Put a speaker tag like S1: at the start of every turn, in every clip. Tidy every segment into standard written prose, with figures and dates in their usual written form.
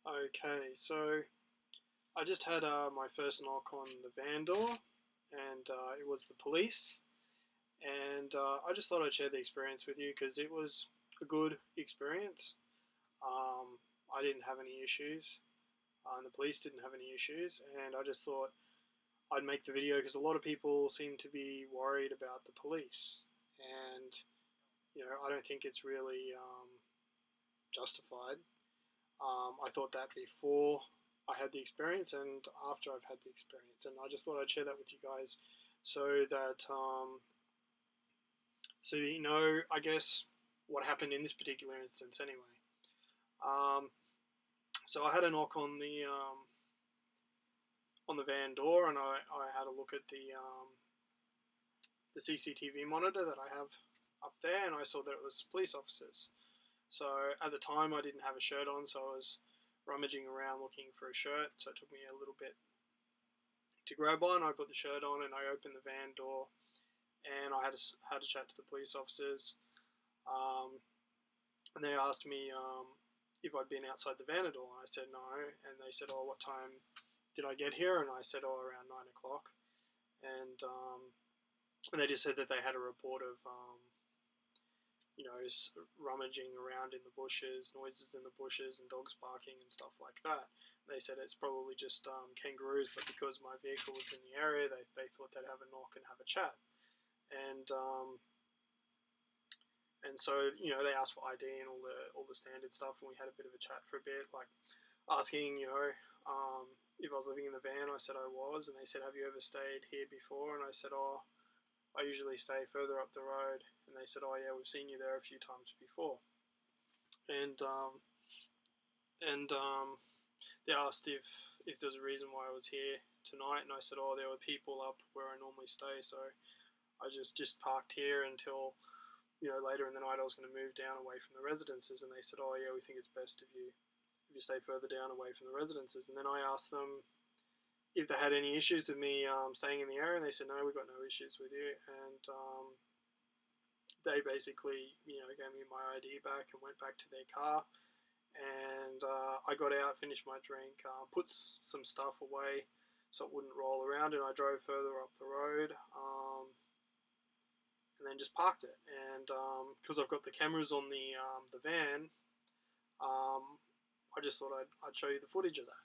S1: Okay, so I just had my first knock on the van door, and it was the police. And I just thought I'd share the experience with you because it was a good experience. I didn't have any issues, and the police didn't have any issues. And I just thought I'd make the video because a lot of people seem to be worried about the police, and I don't think it's really justified. I thought that before I had the experience and after I've had the experience, and I just thought I'd share that with you guys so that I guess what happened in this particular instance anyway. Um, so I had a knock on the van door, and I had a look at the CCTV monitor that I have up there, and I saw that it was police officers. So at the time, I didn't have a shirt on, so I was rummaging around looking for a shirt. So it took me a little bit to grab one. I put the shirt on and I opened the van door, and I had a chat to the police officers, um, and they asked me if I'd been outside the van at all. And I said no, and they said, "Oh, what time did I get here?" And I said, "Oh, around 9 o'clock." And they just said that they had a report of rummaging around in the bushes, noises in the bushes, and dogs barking and stuff like that. They said it's probably just kangaroos, but because my vehicle was in the area, they thought they'd have a knock and have a chat. And and so they asked for ID and all the standard stuff, and we had a bit of a chat for a bit, like asking if I was living in the van. I said I was, and they said, "Have you ever stayed here before?" And I said, "Oh, I usually stay further up the road." And they said, "Oh yeah, we've seen you there a few times before." And they asked if there was a reason why I was here tonight, and I said, "Oh, there were people up where I normally stay, so I just parked here until later in the night I was going to move down away from the residences." And they said, "Oh yeah, we think it's best if you stay further down away from the residences." And then I asked them if they had any issues with me staying in the area, and they said, "No, we've got no issues with you." And they basically gave me my ID back and went back to their car. And I got out, finished my drink, put some stuff away so it wouldn't roll around, and I drove further up the road, and then just parked it. And because I've got the cameras on the van, I just thought I'd show you the footage of that.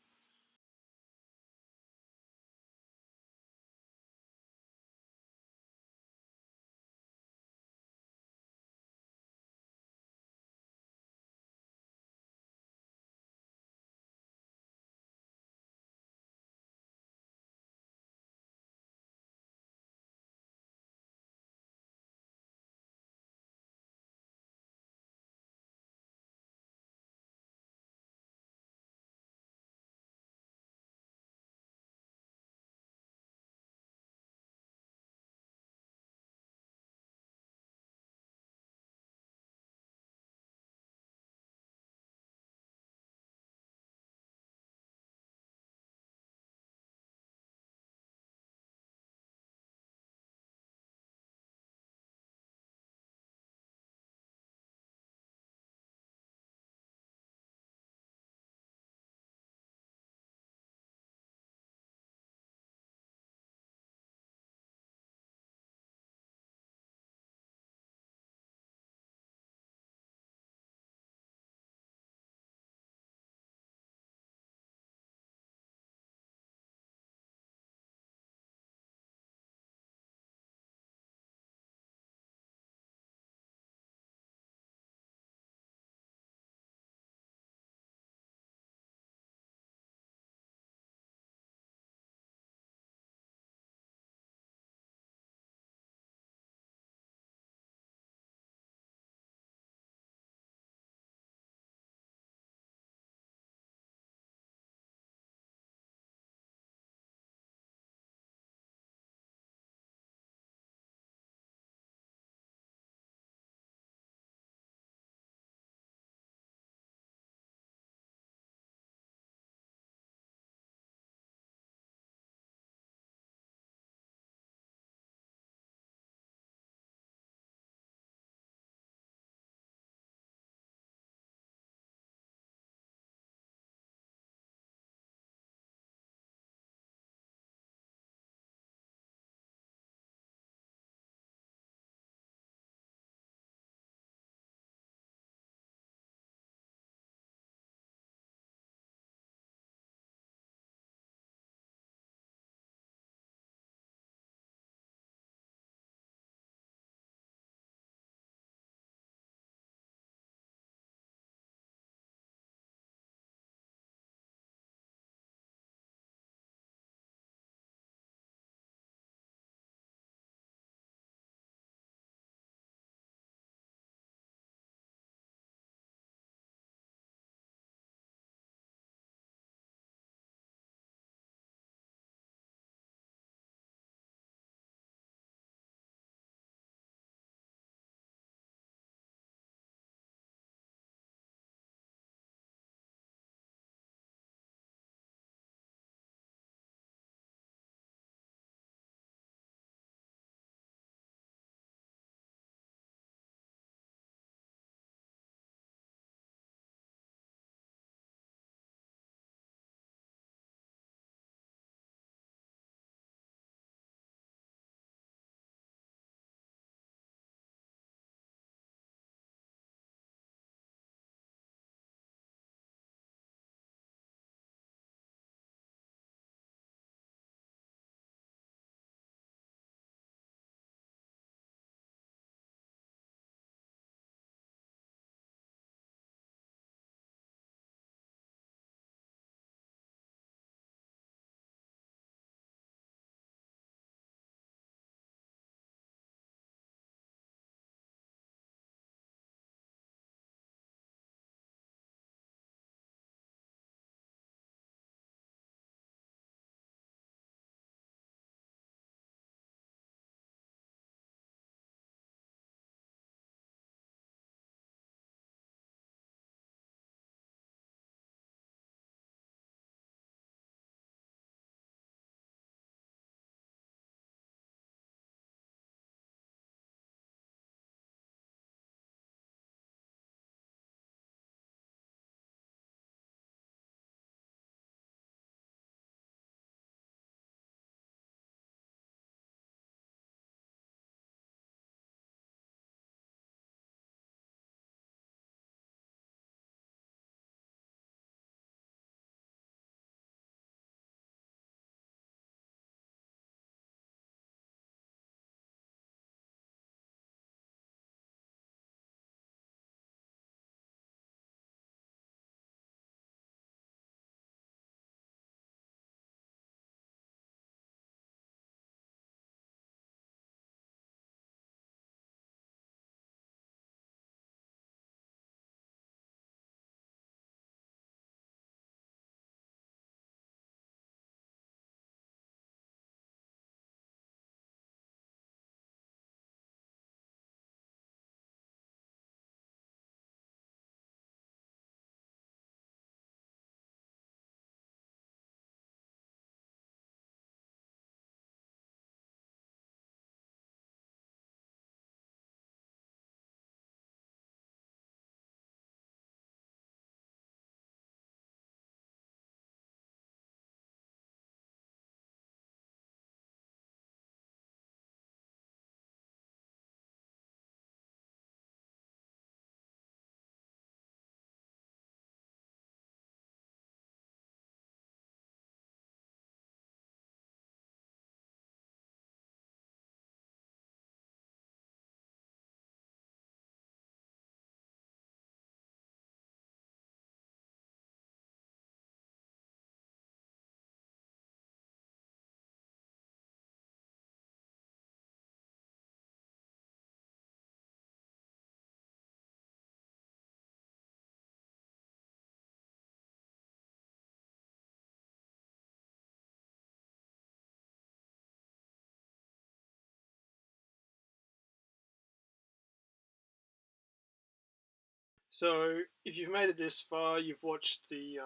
S1: So, if you've made it this far, you've watched the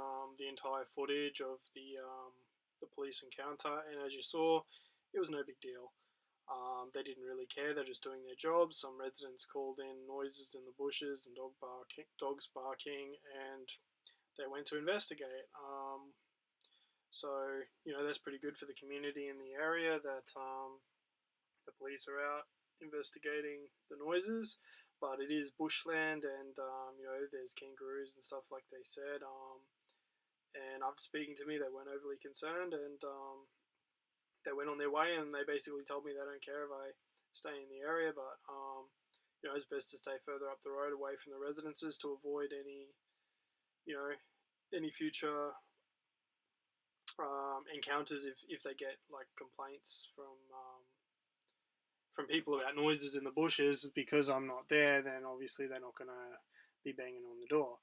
S1: entire footage of the police encounter, and as you saw, it was no big deal. They didn't really care; they're just doing their job. Some residents called in noises in the bushes and dogs barking, and they went to investigate. So that's pretty good for the community in the area that the police are out investigating the noises, but it is bushland, and there's kangaroos and stuff like they said. And after speaking to me, they weren't overly concerned, and they went on their way, and they basically told me they don't care if I stay in the area, but it's best to stay further up the road away from the residences to avoid you know any future encounters if they get like complaints from people about noises in the bushes. Because I'm not there, then obviously they're not going to be banging on the door.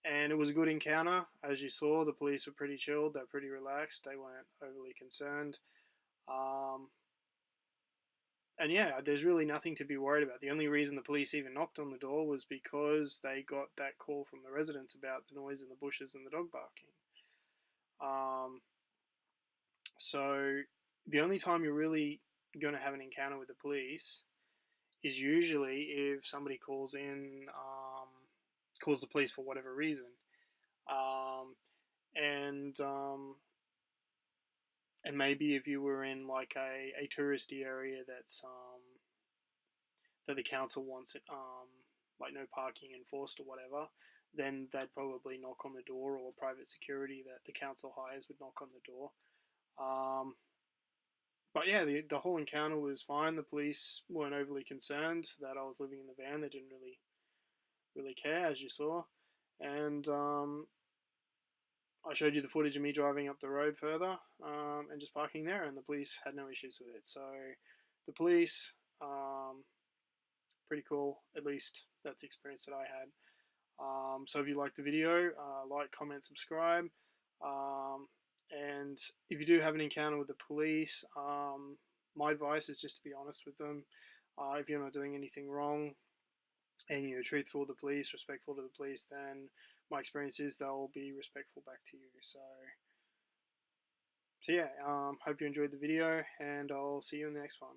S1: And it was a good encounter. As you saw, the police were pretty chilled, they're pretty relaxed, they weren't overly concerned. Um, and yeah, there's really nothing to be worried about. The only reason the police even knocked on the door was because they got that call from the residents about the noise in the bushes and the dog barking. So the only time you're really going to have an encounter with the police is usually if somebody calls the police for whatever reason, um, and and maybe if you were in like a touristy area that the council wants it like no parking enforced or whatever, then they'd probably knock on the door, or private security that the council hires would knock on the door. Um, but yeah, the whole encounter was fine. The police weren't overly concerned that I was living in the van. They didn't really care, as you saw. And I showed you the footage of me driving up the road further and just parking there, and the police had no issues with it. So the police, pretty cool. At least that's the experience that I had. So if you like the video, like, comment, subscribe. And if you do have an encounter with the police, my advice is just to be honest with them. If you're not doing anything wrong and you're truthful to the police, respectful to the police, then my experience is they'll be respectful back to you. So yeah, hope you enjoyed the video, and I'll see you in the next one.